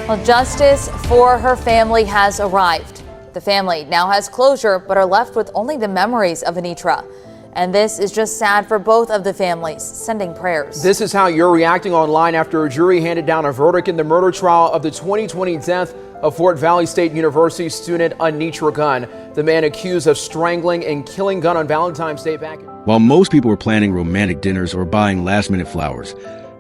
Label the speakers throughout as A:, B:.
A: Well, justice for her family has arrived. The family now has closure, but are left with only the memories of Anitra. And this is just sad for both of the families. Sending prayers.
B: This is how you're reacting online after a jury handed down a verdict in the murder trial of the 2020 death of Fort Valley State University student Anitra Gunn, the man accused of strangling and killing Gunn on Valentine's Day back.
C: While most people were planning romantic dinners or buying last-minute flowers,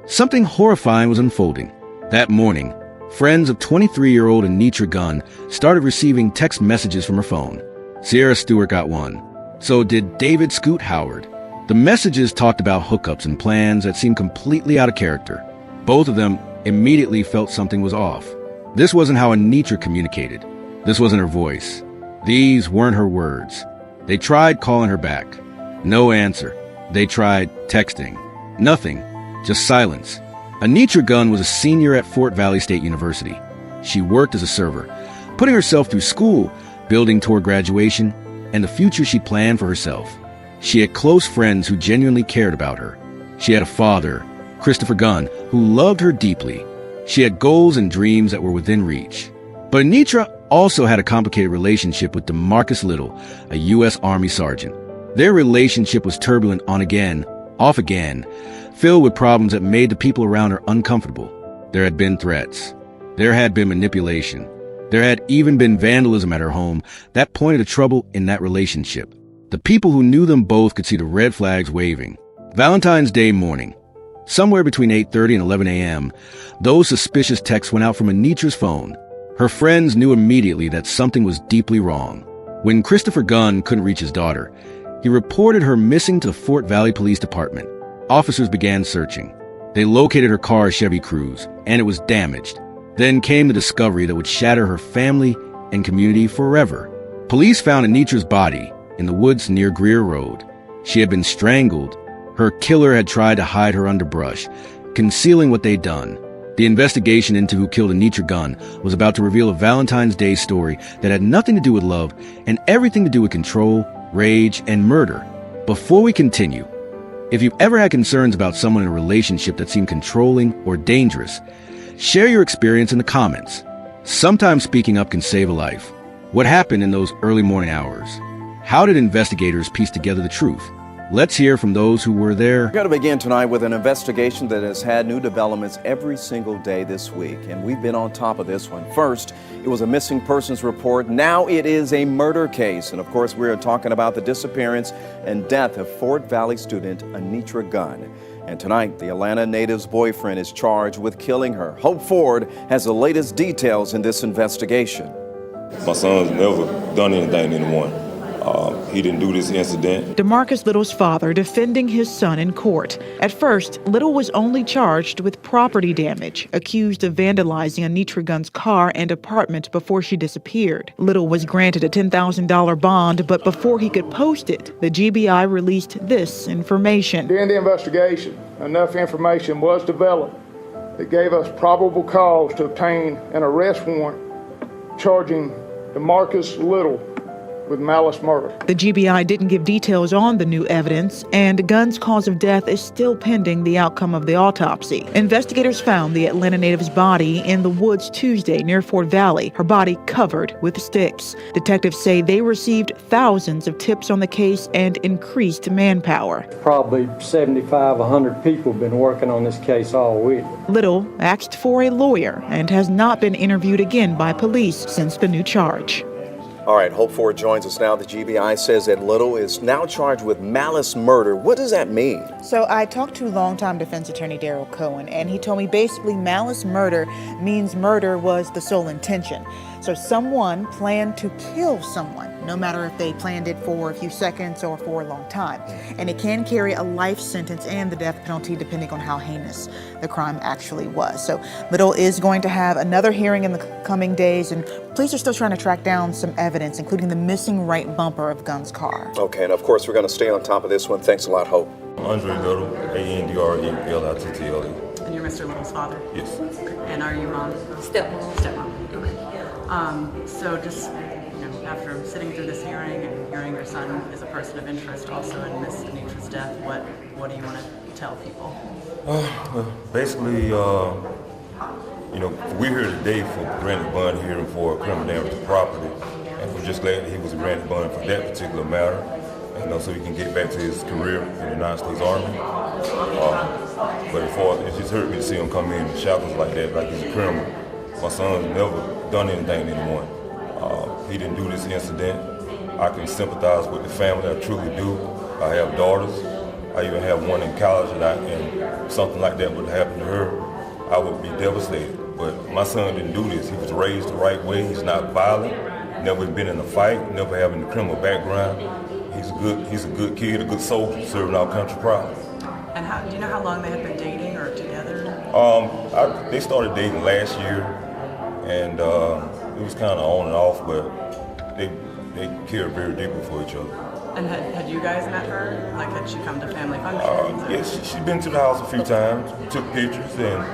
C: something horrifying was unfolding. That morning, friends of 23-year-old Anitra Gunn started receiving text messages from her phone. Sierra Stewart got one. So did David Scoot Howard. The messages talked about hookups and plans that seemed completely out of character. Both of them immediately felt something was off. This wasn't how Anitra communicated. This wasn't her voice. These weren't her words. They tried calling her back. No answer. They tried texting. Nothing. Just silence. Anitra Gunn was a senior at Fort Valley State University. She worked as a server, putting herself through school, building toward graduation, and the future she planned for herself. She had close friends who genuinely cared about her. She had a father, Christopher Gunn, who loved her deeply. She had goals and dreams that were within reach. But Anitra also had a complicated relationship with Demarcus Little, a U.S. Army sergeant. Their relationship was turbulent on again, off again, filled with problems that made the people around her uncomfortable. There had been threats. There had been manipulation. There had even been vandalism at her home that pointed to trouble in that relationship. The people who knew them both could see the red flags waving. Valentine's Day morning, somewhere between 8:30 and 11 a.m., those suspicious texts went out from Anitra's phone. Her friends knew immediately that something was deeply wrong. When Christopher Gunn couldn't reach his daughter, he reported her missing to the Fort Valley Police Department. Officers began searching. They located her car, Chevy Cruze, and it was damaged. Then came the discovery that would shatter her family and community forever. Police found Anitra's body in the woods near Greer Road. She had been strangled. Her killer had tried to hide her under brush, concealing what they'd done. The investigation into who killed Anitra Gunn was about to reveal a Valentine's Day story that had nothing to do with love and everything to do with control, rage, and murder. Before we continue, if you've ever had concerns about someone in a relationship that seemed controlling or dangerous, share your experience in the comments. Sometimes speaking up can save a life. What happened in those early morning hours? How did investigators piece together the truth? Let's hear from those who were there.
D: We're going to begin tonight with an investigation that has had new developments every single day this week, and we've been on top of this one. First, it was a missing persons report. Now it is a murder case. And of course, we're talking about the disappearance and death of Fort Valley student Anitra Gunn. And tonight, the Atlanta native's boyfriend is charged with killing her. Hope Ford has the latest details in this investigation.
E: My son's never done anything in the morning. He didn't do this incident.
F: Demarcus Little's father defending his son in court. At first, Little was only charged with property damage, accused of vandalizing Anitra Gunn's car and apartment before she disappeared. Little was granted a $10,000 bond, but before he could post it, the GBI released this information.
G: During the investigation, enough information was developed that gave us probable cause to obtain an arrest warrant charging Demarcus Little with malice murder.
F: The GBI didn't give details on the new evidence, and Gunn's cause of death is still pending the outcome of the autopsy. Investigators found the Atlanta native's body in the woods Tuesday near Fort Valley, her body covered with sticks. Detectives say they received thousands of tips on the case and increased manpower.
H: Probably 75, 100 people have been working on this case all week.
F: Little asked for a lawyer and has not been interviewed again by police since the new charge.
D: All right, Hope Ford joins us now. The GBI says that Little is now charged with malice murder. What does that mean?
I: So I talked to longtime defense attorney Daryl Cohen, and he told me basically malice murder means murder was the sole intention. So someone planned to kill someone, no matter if they planned it for a few seconds or for a long time. And it can carry a life sentence and the death penalty depending on how heinous the crime actually was. So Little is going to have another hearing in the coming days, and police are still trying to track down some evidence, including the missing right bumper of Gunn's car.
D: Okay, and of course we're going to stay on top of this one. Thanks a lot, Hope.
E: Andre Little, ANDRELITTLE.
J: And you're Mr. Little's father?
E: Yes.
J: And are you mom? Stepmom. Okay. So just, after sitting through this hearing and hearing your son is a person of interest also in Miss Anitra's death, what do you want to tell people?
E: Basically, You know, we're here today for granted bond hearing for criminal damage to property, and we're just glad that he was granted bond for that particular matter, and so he can get back to his career in the United States Army. But as far as it just hurt me to see him come in shackles like that, like he's a criminal. My son's never done anything to anyone. He didn't do this incident. I can sympathize with the family, I truly do. I have daughters. I even have one in college, and something like that would happen to her, I would be devastated. But my son didn't do this. He was raised the right way. He's not violent, never been in a fight, never having a criminal background. He's a good kid, a good soldier, serving our country proud.
J: And do you know how long they had been dating or together?
E: They started dating last year, and it was kind of on and off, but they cared very deeply for each other.
J: And had you guys met her? Like, had she come to family functions?
E: Yes, she'd been to the house a few times, took pictures, and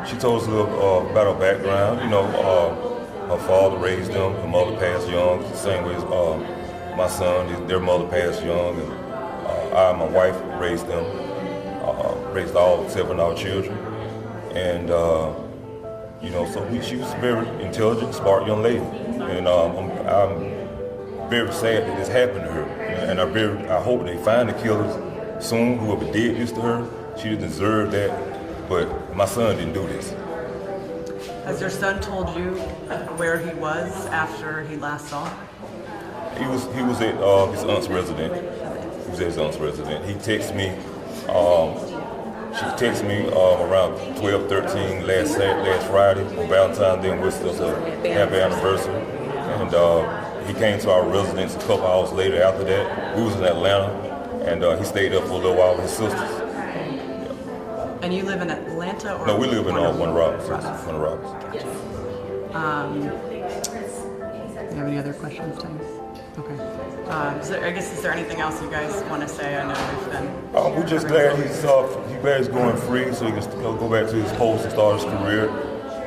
E: she told us a little about her background. You know, her father raised them, her mother passed young, the same way as my son. Their mother passed young, and I and my wife raised them, raised all 7 of our children. And, you know, so she was a very intelligent, smart young lady. And I'm very sad that this happened to her. And I hope they find the killers soon, whoever did this to her. She didn't deserve that, but my son didn't do this.
J: Has your son told you where he was after he last saw her?
E: He was at his aunt's residence. He was at his aunt's residence. He texted me. She texted me around 12:13 last Friday on Valentine. Then wished us a happy anniversary. And he came to our residence a couple hours later. After that, we was in Atlanta, and he stayed up for a little while with his sisters. Yeah.
J: And you live in Atlanta, or
E: no? We live in Warner Robins.
J: Gotcha.
E: Warner Robins.
J: Gotcha. Do you have any other questions, Tim? Okay. Is there anything else you guys want to say? I know we've been.
E: We're just glad he's going free, so he can go back to his post and start his career,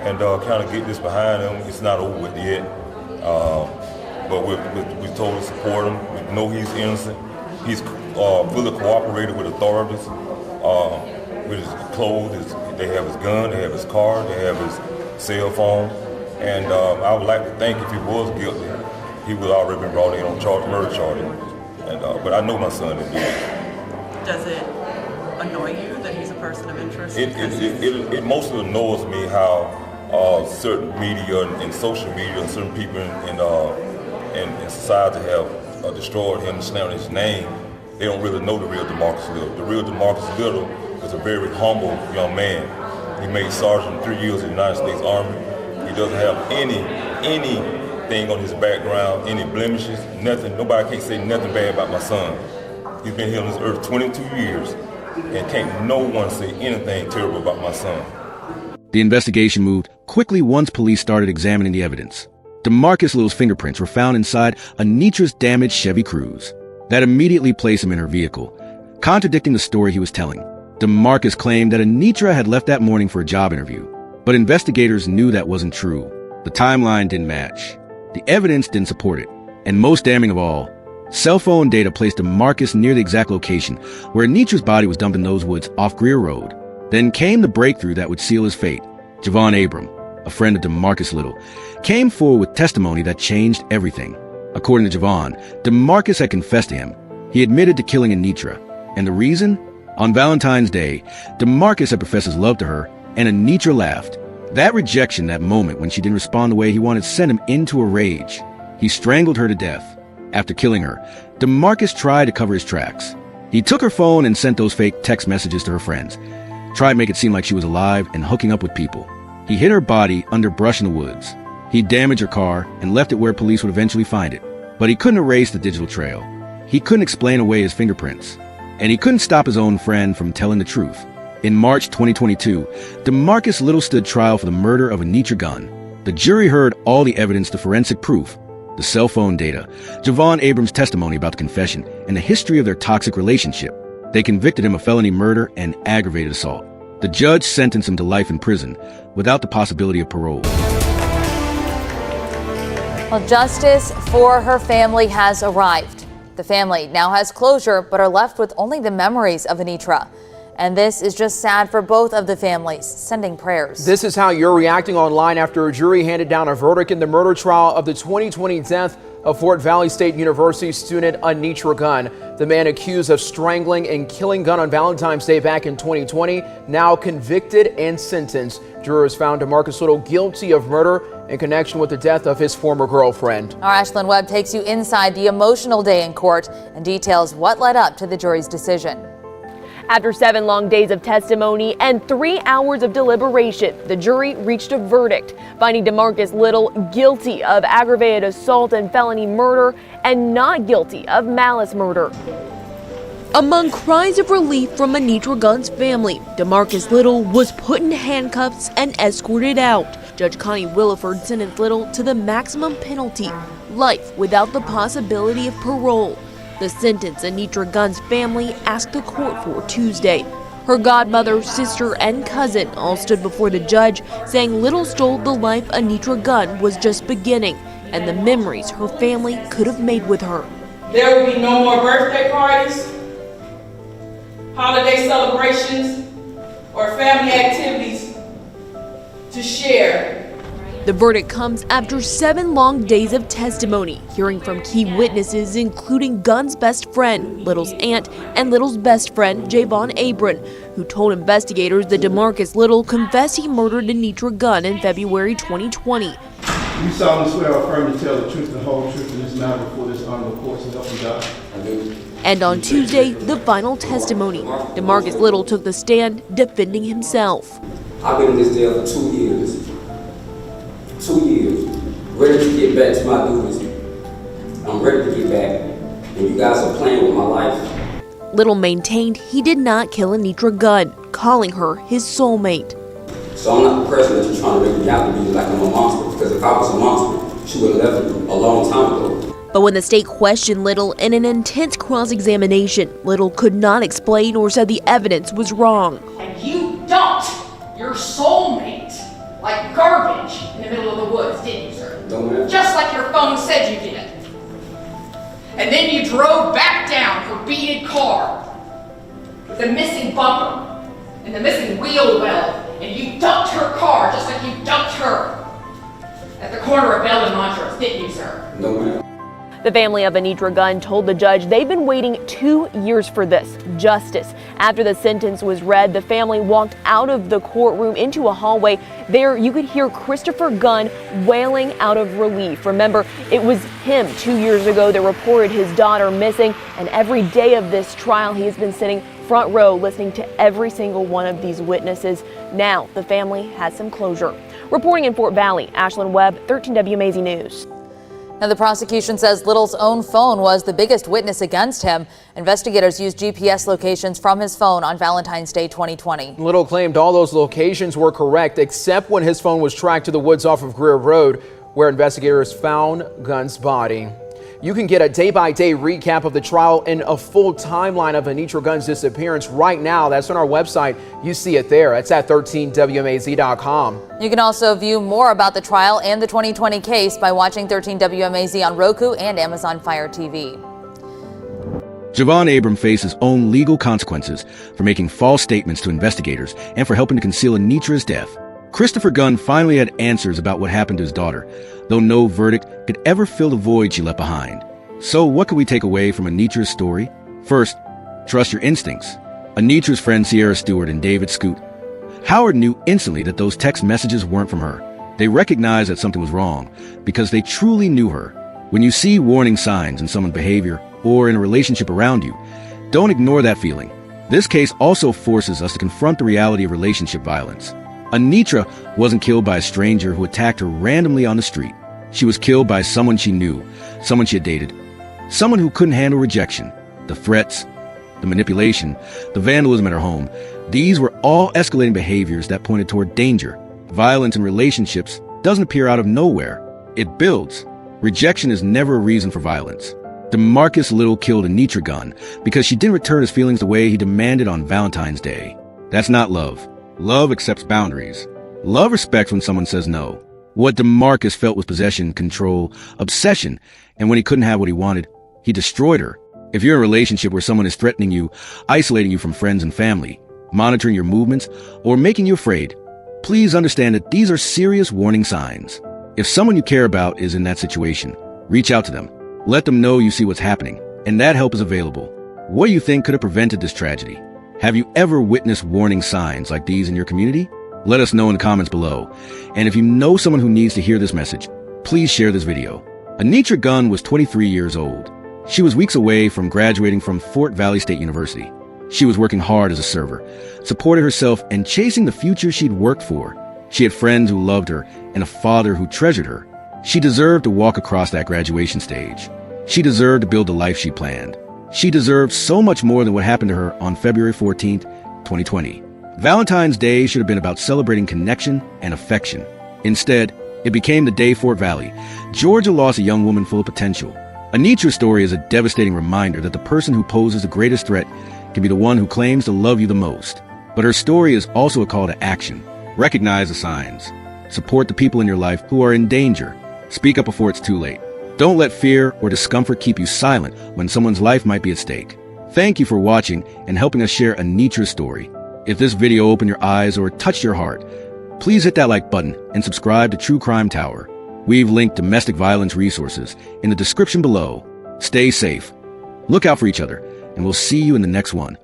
E: and kind of get this behind him. It's not over with yet, but we totally support him. We know he's innocent. He's fully cooperated with authorities, with his clothes. They have his gun, they have his car, they have his cell phone, and I would like to think if he was guilty, he would already been brought in on murder charge. And but I know my son didn't do it.
J: Does it annoy you that he's a person of interest?
E: It mostly annoys me how certain media and social media and certain people in society have destroyed him and slandered his name. They don't really know the real Demarcus Little. The real Demarcus Little is a very humble young man. He made sergeant 3 years in the United States Army. He doesn't have anything on his background, any blemishes, nothing. Nobody can't say nothing bad about my son. He's been here on this earth 22 years, and can't no one say anything terrible about my son.
C: The investigation moved quickly once police started examining the evidence. Demarcus Little's fingerprints were found inside Anitra's damaged Chevy Cruze. That immediately placed him in her vehicle, contradicting the story he was telling. Demarcus claimed that Anitra had left that morning for a job interview, but investigators knew that wasn't true. The timeline didn't match. The evidence didn't support it. And most damning of all, cell phone data placed Demarcus near the exact location where Anitra's body was dumped in those woods off Greer Road. Then came the breakthrough that would seal his fate. Javon Abram, a friend of Demarcus Little, came forward with testimony that changed everything. According to Javon, Demarcus had confessed to him. He admitted to killing Anitra. And the reason? On Valentine's Day, Demarcus had professed his love to her, and Anitra laughed. That rejection, that moment when she didn't respond the way he wanted, sent him into a rage. He strangled her to death. After killing her, Demarcus tried to cover his tracks. He took her phone and sent those fake text messages to her friends. Tried to make it seem like she was alive and hooking up with people. He hid her body under brush in the woods. He damaged her car and left it where police would eventually find it. But he couldn't erase the digital trail. He couldn't explain away his fingerprints. And he couldn't stop his own friend from telling the truth. In March 2022, Demarcus Little stood trial for the murder of Anitra Gunn. The jury heard all the evidence, the forensic proof, the cell phone data, Javon Abram's testimony about the confession, and the history of their toxic relationship. They convicted him of felony murder and aggravated assault. The judge sentenced him to life in prison without the possibility of parole.
A: Well, justice for her family has arrived. The family now has closure, but are left with only the memories of Anitra. And this is just sad for both of the families, sending prayers.
B: This is how you're reacting online after a jury handed down a verdict in the murder trial of the 2020 death of Fort Valley State University student Anitra Gunn. The man accused of strangling and killing Gunn on Valentine's Day back in 2020, now convicted and sentenced. Jurors found Demarcus Little guilty of murder in connection with the death of his former girlfriend.
A: Our Ashlyn Webb takes you inside the emotional day in court and details what led up to the jury's decision.
K: After 7 long days of testimony and 3 hours of deliberation, the jury reached a verdict, finding Demarcus Little guilty of aggravated assault and felony murder and not guilty of malice murder. Among cries of relief from Anitra Gunn's family, Demarcus Little was put in handcuffs and escorted out. Judge Connie Williford sentenced Little to the maximum penalty, life without the possibility of parole. The sentence Anitra Gunn's family asked the court for Tuesday. Her godmother, sister, and cousin all stood before the judge, saying Little stole the life Anitra Gunn was just beginning and the memories her family could have made with her.
L: There will be no more birthday parties, holiday celebrations, or family activities to share.
K: The verdict comes after 7 long days of testimony, hearing from key witnesses including Gunn's best friend, Little's aunt, and Little's best friend, Javon Abram, who told investigators that Demarcus Little confessed he murdered Anitra Gunn in February 2020.
M: You solemnly swear or affirm to tell the truth, the whole truth in this matter before this honorable court, so help you God? I do.
K: And on Tuesday, the final testimony. Demarcus Little took the stand, defending himself.
N: I've been in this jail for 2 years. 2 years, ready to get back to my duties. I'm ready to get back, and you guys are playing with my life.
K: Little maintained he did not kill Anitra Gunn, calling her his soulmate.
N: So I'm not the person that you're trying to make me out to be like I'm a monster, because if I was a monster, she would have left me a long time ago.
K: But when the state questioned Little in an intense cross-examination, Little could not explain or said the evidence was wrong.
L: And you dumped your soulmate like garbage in the middle of the woods, didn't you, sir?
N: No, ma'am.
L: Just like your phone said you did. And then you drove back down her beaded car with the missing bumper and the missing wheel well, and you dumped her car just like you dumped her at the corner of Bell and Montrose, didn't you, sir?
N: No, ma'am.
K: The family of Anitra Gunn told the judge they've been waiting 2 years for this, justice. After the sentence was read, the family walked out of the courtroom into a hallway. There you could hear Christopher Gunn wailing out of relief. Remember, it was him 2 years ago that reported his daughter missing, and every day of this trial he has been sitting front row listening to every single one of these witnesses. Now the family has some closure. Reporting in Fort Valley, Ashlyn Webb, 13 WMAZ News.
A: Now, the prosecution says Little's own phone was the biggest witness against him. Investigators used GPS locations from his phone on Valentine's Day 2020.
B: Little claimed all those locations were correct, except when his phone was tracked to the woods off of Greer Road, where investigators found Gunn's body. You can get a day-by-day recap of the trial and a full timeline of Anitra Gunn's disappearance right now. That's on our website. You see it there. It's at 13WMAZ.com.
A: You can also view more about the trial and the 2020 case by watching 13 WMAZ on Roku and Amazon Fire TV.
C: Javon Abram faces own legal consequences for making false statements to investigators and for helping to conceal Anitra's death. Christopher Gunn finally had answers about what happened to his daughter, though no verdict could ever fill the void she left behind. So what can we take away from Anitra's story? First, trust your instincts. Anitra's friends Sierra, Stewart, and David Scoot. Howard knew instantly that those text messages weren't from her. They recognized that something was wrong because they truly knew her. When you see warning signs in someone's behavior or in a relationship around you, don't ignore that feeling. This case also forces us to confront the reality of relationship violence. Anitra wasn't killed by a stranger who attacked her randomly on the street. She was killed by someone she knew, someone she had dated, someone who couldn't handle rejection, the threats, the manipulation, the vandalism at her home. These were all escalating behaviors that pointed toward danger. Violence in relationships doesn't appear out of nowhere. It builds. Rejection is never a reason for violence. Demarcus Little killed Anitra Gunn because she didn't return his feelings the way he demanded on Valentine's Day. That's not love. Love accepts boundaries. Love respects when someone says no. What Demarcus felt was possession, control, obsession, and when he couldn't have what he wanted, he destroyed her. If you're in a relationship where someone is threatening you, isolating you from friends and family, monitoring your movements, or making you afraid, please understand that these are serious warning signs. If someone you care about is in that situation, reach out to them. Let them know you see what's happening, and that help is available. What do you think could have prevented this tragedy? Have you ever witnessed warning signs like these in your community? Let us know in the comments below. And if you know someone who needs to hear this message, please share this video. Anitra Gunn was 23 years old. She was weeks away from graduating from Fort Valley State University. She was working hard as a server, supported herself, and chasing the future she'd worked for. She had friends who loved her and a father who treasured her. She deserved to walk across that graduation stage. She deserved to build the life she planned. She deserved so much more than what happened to her on February 14th, 2020. Valentine's Day should have been about celebrating connection and affection. Instead, it became the day Fort Valley, Georgia lost a young woman full of potential. Anitra's story is a devastating reminder that the person who poses the greatest threat can be the one who claims to love you the most. But her story is also a call to action. Recognize the signs. Support the people in your life who are in danger. Speak up before it's too late. Don't let fear or discomfort keep you silent when someone's life might be at stake. Thank you for watching and helping us share Anitra's story. If this video opened your eyes or touched your heart, please hit that like button and subscribe to True Crime Tower. We've linked domestic violence resources in the description below. Stay safe. Look out for each other, and we'll see you in the next one.